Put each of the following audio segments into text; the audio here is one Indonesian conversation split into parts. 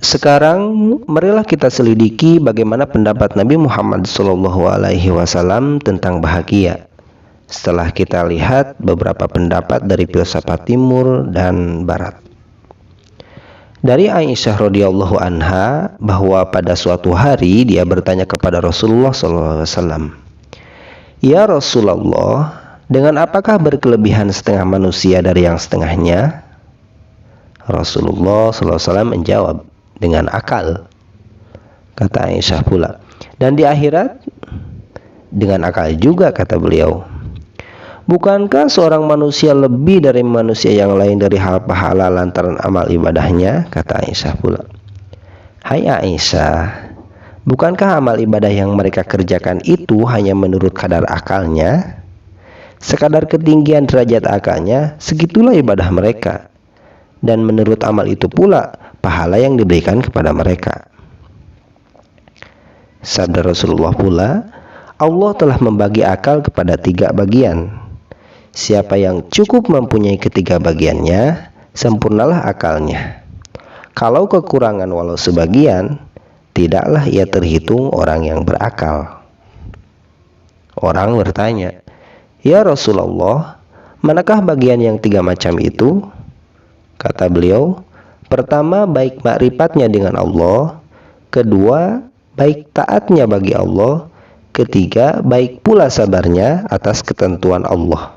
Sekarang marilah kita selidiki bagaimana pendapat Nabi Muhammad SAW tentang bahagia. Setelah kita lihat beberapa pendapat dari filsafat timur dan barat. Dari Aisyah radhiyallahu anha bahwa pada suatu hari dia bertanya kepada Rasulullah SAW, "Ya Rasulullah, dengan apakah berkelebihan setengah manusia dari yang setengahnya?" Rasulullah SAW menjawab, "Dengan akal." Kata Aisyah pula, "Dan di akhirat?" "Dengan akal juga," kata beliau. "Bukankah seorang manusia lebih dari manusia yang lain dari hal pahala lantaran amal ibadahnya?" Kata Aisyah pula, "Hai Aisyah, bukankah amal ibadah yang mereka kerjakan itu hanya menurut kadar akalnya? Sekadar ketinggian derajat akalnya, segitulah ibadah mereka. Dan menurut amal itu pula pahala yang diberikan kepada mereka." Sabda Rasulullah pula, "Allah telah membagi akal kepada 3 bagian. Siapa yang cukup mempunyai ketiga bagiannya, sempurnalah akalnya. Kalau kekurangan walau sebagian, tidaklah ia terhitung orang yang berakal." Orang bertanya, "Ya Rasulullah, manakah bagian yang 3 macam itu?" Kata beliau, "Pertama, baik makrifatnya dengan Allah. Kedua, baik taatnya bagi Allah. Ketiga, baik pula sabarnya atas ketentuan Allah."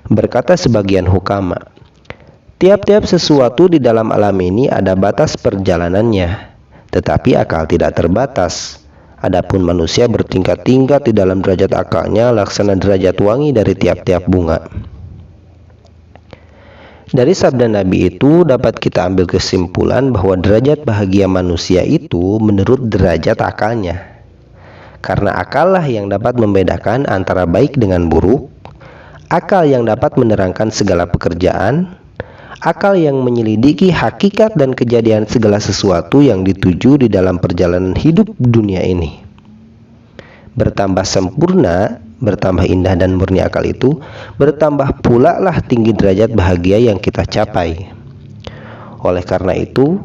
Berkata sebagian hukama, tiap-tiap sesuatu di dalam alam ini ada batas perjalanannya, tetapi akal tidak terbatas. Adapun manusia bertingkat-tingkat di dalam derajat akalnya laksana derajat wangi dari tiap-tiap bunga. Dari sabda Nabi itu dapat kita ambil kesimpulan bahwa derajat bahagia manusia itu menurut derajat akalnya. Karena akal lah yang dapat membedakan antara baik dengan buruk, akal yang dapat menerangkan segala pekerjaan, akal yang menyelidiki hakikat dan kejadian segala sesuatu yang dituju di dalam perjalanan hidup dunia ini. Bertambah sempurna, bertambah indah dan murni akal itu, bertambah pula lah tinggi derajat bahagia yang kita capai. Oleh karena itu,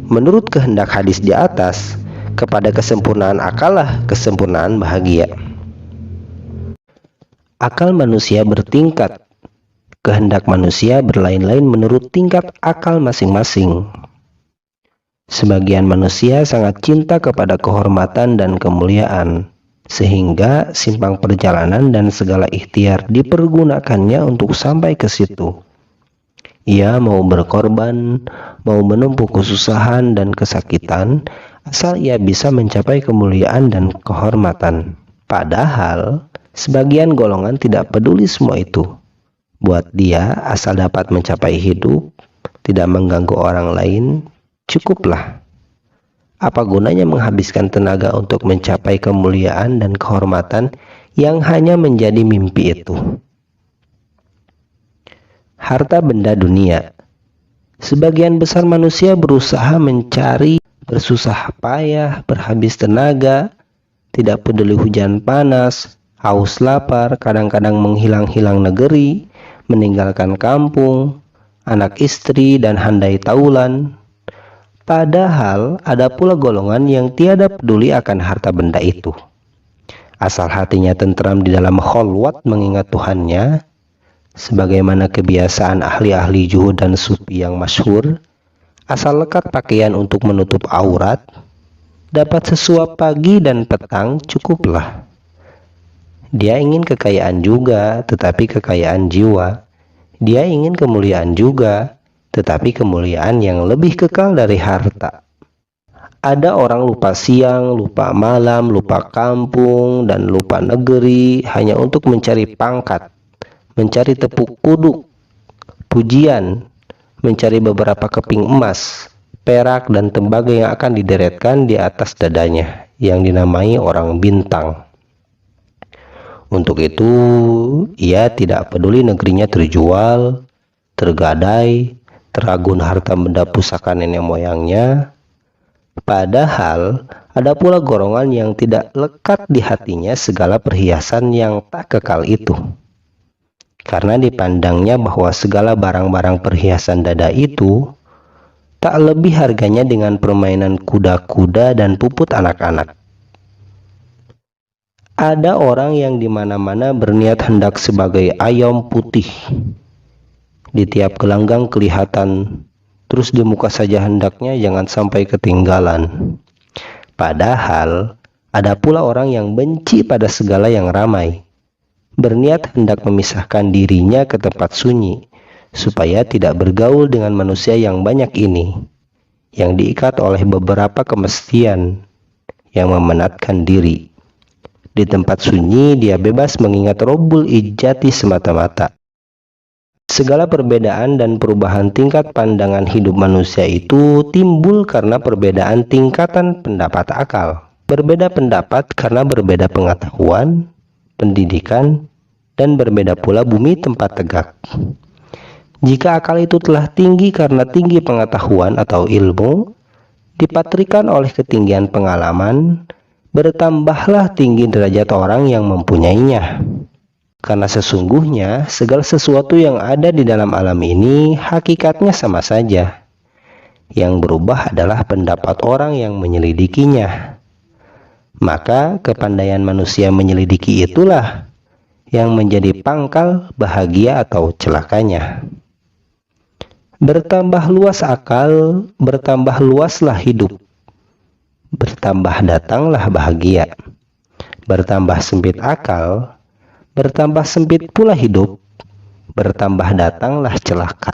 menurut kehendak hadis di atas, kepada kesempurnaan akal lah kesempurnaan bahagia. Akal manusia bertingkat. Kehendak manusia berlain-lain menurut tingkat akal masing-masing. Sebagian manusia sangat cinta kepada kehormatan dan kemuliaan, sehingga simpang perjalanan dan segala ikhtiar dipergunakannya untuk sampai ke situ. Ia mau berkorban, mau menempuh kesusahan dan kesakitan, asal ia bisa mencapai kemuliaan dan kehormatan. Padahal sebagian golongan tidak peduli semua itu. Buat dia, asal dapat mencapai hidup, tidak mengganggu orang lain, cukuplah. Apa gunanya menghabiskan tenaga untuk mencapai kemuliaan dan kehormatan yang hanya menjadi mimpi itu? Harta benda dunia. Sebagian besar manusia berusaha mencari, bersusah payah, berhabis tenaga, tidak peduli hujan panas, haus lapar, kadang-kadang menghilang-hilang negeri, meninggalkan kampung, anak istri, dan handai taulan. Padahal ada pula golongan yang tiada peduli akan harta benda itu. Asal hatinya tentram di dalam kholwat mengingat Tuhannya, sebagaimana kebiasaan ahli-ahli juhud dan sufi yang masyhur, asal lekat pakaian untuk menutup aurat, dapat sesuap pagi dan petang cukuplah. Dia ingin kekayaan juga, tetapi kekayaan jiwa. Dia ingin kemuliaan juga, tetapi kemuliaan yang lebih kekal dari harta. Ada orang lupa siang, lupa malam, lupa kampung, dan lupa negeri hanya untuk mencari pangkat, mencari tepuk kuduk, pujian, mencari beberapa keping emas, perak, dan tembaga yang akan dideretkan di atas dadanya, yang dinamai orang bintang. Untuk itu, ia tidak peduli negerinya terjual, tergadai, teragun harta benda pusaka nenek moyangnya. Padahal, ada pula golongan yang tidak lekat di hatinya segala perhiasan yang tak kekal itu. Karena dipandangnya bahwa segala barang-barang perhiasan dada itu Tak lebih harganya dengan permainan kuda-kuda dan puput anak-anak. Ada orang yang di mana-mana berniat hendak sebagai ayam putih. Di tiap gelanggang kelihatan, terus di muka saja hendaknya jangan sampai ketinggalan. Padahal ada pula orang yang benci pada segala yang ramai, berniat hendak memisahkan dirinya ke tempat sunyi, supaya tidak bergaul dengan manusia yang banyak ini, yang diikat oleh beberapa kemestian yang memenatkan diri. Di tempat sunyi dia bebas mengingat Rabbul Izzati semata-mata. Segala perbedaan dan perubahan tingkat pandangan hidup manusia itu timbul karena perbedaan tingkatan pendapat akal. Berbeda pendapat karena berbeda pengetahuan, pendidikan, dan berbeda pula bumi tempat tegak. Jika akal itu telah tinggi karena tinggi pengetahuan atau ilmu, dipatrikan oleh ketinggian pengalaman, bertambahlah tinggi derajat orang yang mempunyainya. Karena sesungguhnya segala sesuatu yang ada di dalam alam ini hakikatnya sama saja. Yang berubah adalah pendapat orang yang menyelidikinya. Maka kepandaian manusia menyelidiki itulah yang menjadi pangkal bahagia atau celakanya. Bertambah luas akal, bertambah luaslah hidup. Bertambah datanglah bahagia. Bertambah sempit akal, bertambah sempit pula hidup. Bertambah datanglah celaka.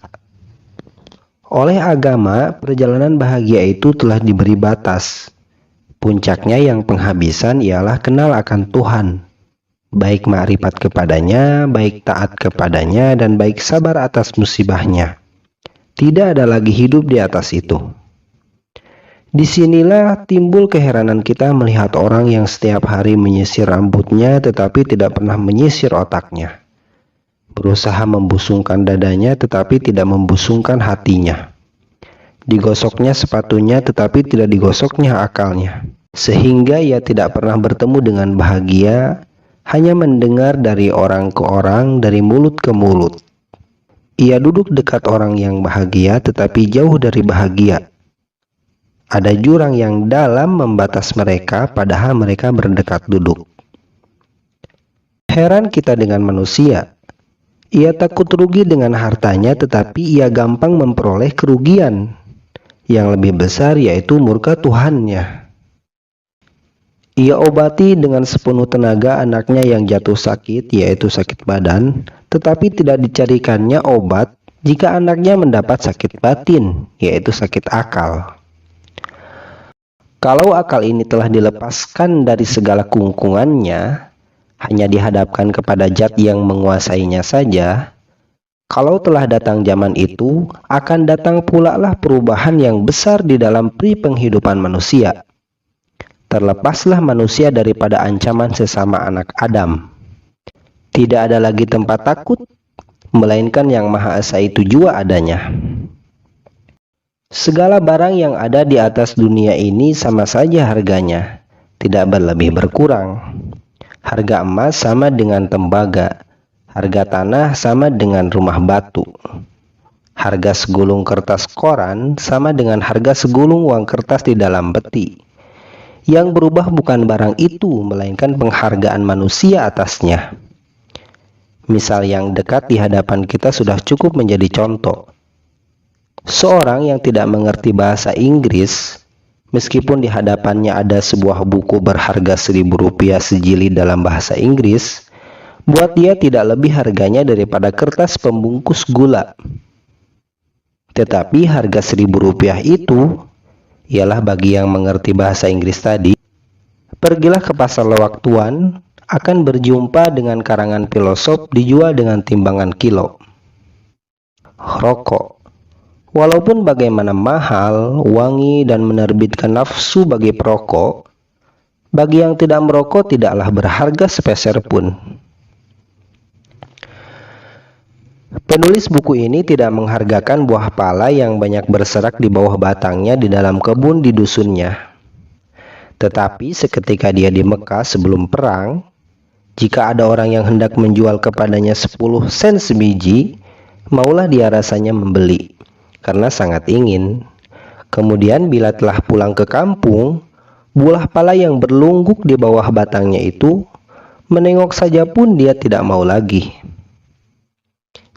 Oleh agama, perjalanan bahagia itu telah diberi batas. Puncaknya yang penghabisan ialah kenal akan Tuhan, baik makrifat kepadanya, baik taat kepadanya, dan baik sabar atas musibahnya. Tidak ada lagi hidup di atas itu. Disinilah timbul keheranan kita melihat orang yang setiap hari menyisir rambutnya tetapi tidak pernah menyisir otaknya. Berusaha membusungkan dadanya tetapi tidak membusungkan hatinya. Digosoknya sepatunya tetapi tidak digosoknya akalnya. Sehingga ia tidak pernah bertemu dengan bahagia, hanya mendengar dari orang ke orang, dari mulut ke mulut. Ia duduk dekat orang yang bahagia tetapi jauh dari bahagia. Ada jurang yang dalam membatas mereka padahal mereka berdekat duduk. Heran kita dengan manusia. Ia takut rugi dengan hartanya tetapi ia gampang memperoleh kerugian yang lebih besar, yaitu murka Tuhannya. Ia obati dengan sepenuh tenaga anaknya yang jatuh sakit, yaitu sakit badan, tetapi tidak dicarikannya obat jika anaknya mendapat sakit batin, yaitu sakit akal. Kalau akal ini telah dilepaskan dari segala kungkungannya, hanya dihadapkan kepada zat yang menguasainya saja, kalau telah datang zaman itu, akan datang pula lah perubahan yang besar di dalam pri penghidupan manusia. Terlepaslah manusia daripada ancaman sesama anak Adam. Tidak ada lagi tempat takut, melainkan yang Maha Esa itu jua adanya. Segala barang yang ada di atas dunia ini sama saja harganya, tidak berlebih berkurang. Harga emas sama dengan tembaga, harga tanah sama dengan rumah batu. Harga segulung kertas koran sama dengan harga segulung uang kertas di dalam peti. Yang berubah bukan barang itu, melainkan penghargaan manusia atasnya. Misal yang dekat di hadapan kita sudah cukup menjadi contoh. Seorang yang tidak mengerti bahasa Inggris, meskipun di hadapannya ada sebuah buku berharga Rp1.000 sejilid dalam bahasa Inggris, buat dia tidak lebih harganya daripada kertas pembungkus gula. Tetapi harga Rp1.000 itu ialah bagi yang mengerti bahasa Inggris tadi. Pergilah ke pasar Lawak Tuan, akan berjumpa dengan karangan filosof dijual dengan timbangan kilo. Rokok, walaupun bagaimana mahal, wangi, dan menerbitkan nafsu bagi perokok, bagi yang tidak merokok tidaklah berharga sepeser pun. Penulis buku ini tidak menghargakan buah pala yang banyak berserak di bawah batangnya di dalam kebun di dusunnya. Tetapi seketika dia di Mekah sebelum perang, jika ada orang yang hendak menjual kepadanya 10 sen sebiji, maulah dia rasanya membeli, karena sangat ingin. Kemudian bila telah pulang ke kampung, buah pala yang berlungguk di bawah batangnya itu, menengok saja pun dia tidak mau lagi.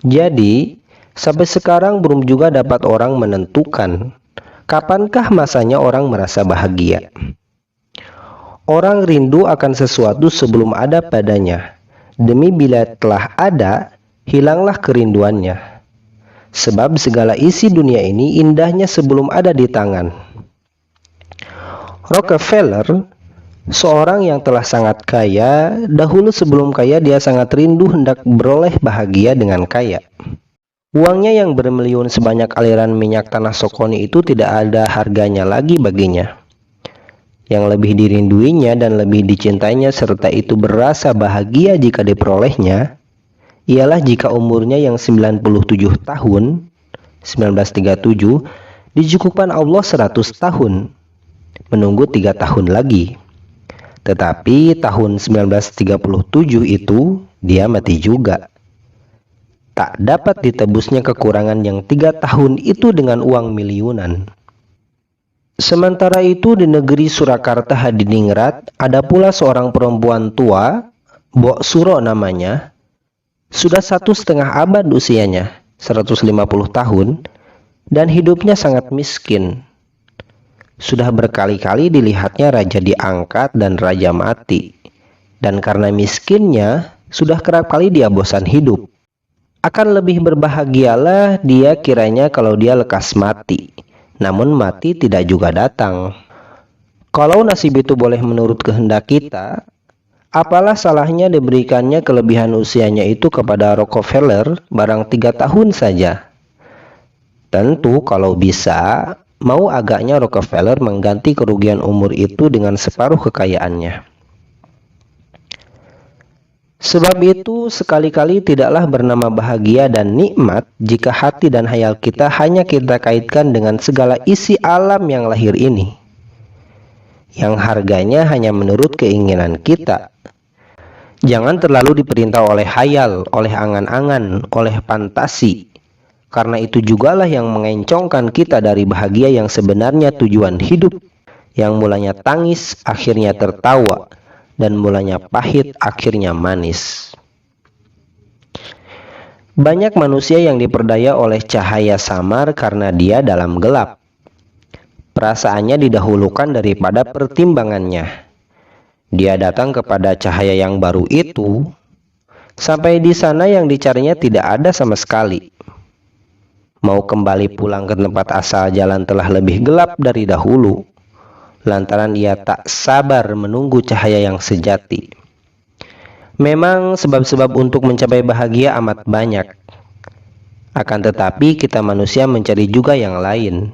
Jadi, sampai sekarang belum juga dapat orang menentukan kapankah masanya orang merasa bahagia. Orang rindu akan sesuatu sebelum ada padanya, demi bila telah ada, hilanglah kerinduannya. Sebab segala isi dunia ini indahnya sebelum ada di tangan. Rockefeller, seorang yang telah sangat kaya, dahulu sebelum kaya dia sangat rindu hendak beroleh bahagia dengan kaya. Uangnya yang bermiliun sebanyak aliran minyak tanah Sokoni itu tidak ada harganya lagi baginya. Yang lebih dirinduinya dan lebih dicintainya serta itu berasa bahagia jika diperolehnya, ialah jika umurnya yang 97 tahun, 1937, dicukupkan Allah 100 tahun, menunggu 3 tahun lagi. Tetapi tahun 1937 itu dia mati juga. Tak dapat ditebusnya kekurangan yang 3 tahun itu dengan uang miliunan. Sementara itu di negeri Surakarta Hadiningrat ada pula seorang perempuan tua, Mbok Suro namanya, sudah 1,5 abad usianya, 150 tahun, dan hidupnya sangat miskin. Sudah berkali-kali dilihatnya raja diangkat dan raja mati. Dan karena miskinnya, sudah kerap kali dia bosan hidup. Akan lebih berbahagialah dia kiranya kalau dia lekas mati. Namun mati tidak juga datang. Kalau nasib itu boleh menurut kehendak kita, apalah salahnya diberikannya kelebihan usianya itu kepada Rockefeller barang 3 tahun saja. Tentu kalau bisa, mau agaknya Rockefeller mengganti kerugian umur itu dengan separuh kekayaannya. Sebab itu sekali-kali tidaklah bernama bahagia dan nikmat jika hati dan hayal kita hanya kita kaitkan dengan segala isi alam yang lahir ini, yang harganya hanya menurut keinginan kita. Jangan terlalu diperintah oleh hayal, oleh angan-angan, oleh fantasi. Karena itu jugalah yang mengencongkan kita dari bahagia yang sebenarnya tujuan hidup. Yang mulanya tangis, akhirnya tertawa. Dan mulanya pahit, akhirnya manis. Banyak manusia yang diperdaya oleh cahaya samar karena dia dalam gelap. Perasaannya didahulukan daripada pertimbangannya. Dia datang kepada cahaya yang baru itu, sampai di sana yang dicarinya tidak ada sama sekali. Mau kembali pulang ke tempat asal jalan telah lebih gelap dari dahulu, lantaran ia tak sabar menunggu cahaya yang sejati. Memang sebab-sebab untuk mencapai bahagia amat banyak. Akan tetapi kita manusia mencari juga yang lain.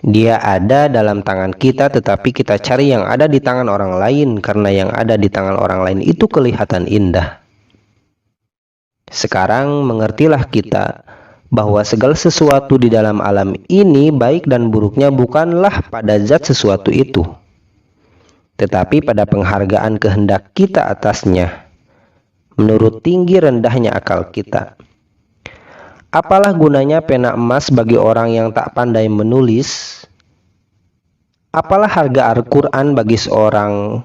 Dia ada dalam tangan kita, tetapi kita cari yang ada di tangan orang lain karena yang ada di tangan orang lain itu kelihatan indah. Sekarang mengertilah kita bahwa segala sesuatu di dalam alam ini baik dan buruknya bukanlah pada zat sesuatu itu, tetapi pada penghargaan kehendak kita atasnya, menurut tinggi rendahnya akal kita. Apalah gunanya pena emas bagi orang yang tak pandai menulis? Apalah harga Al-Quran bagi seorang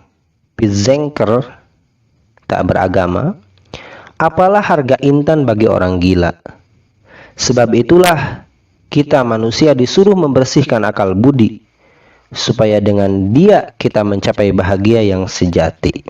pizengker tak beragama? Apalah harga intan bagi orang gila? Sebab itulah kita manusia disuruh membersihkan akal budi, supaya dengan dia kita mencapai bahagia yang sejati.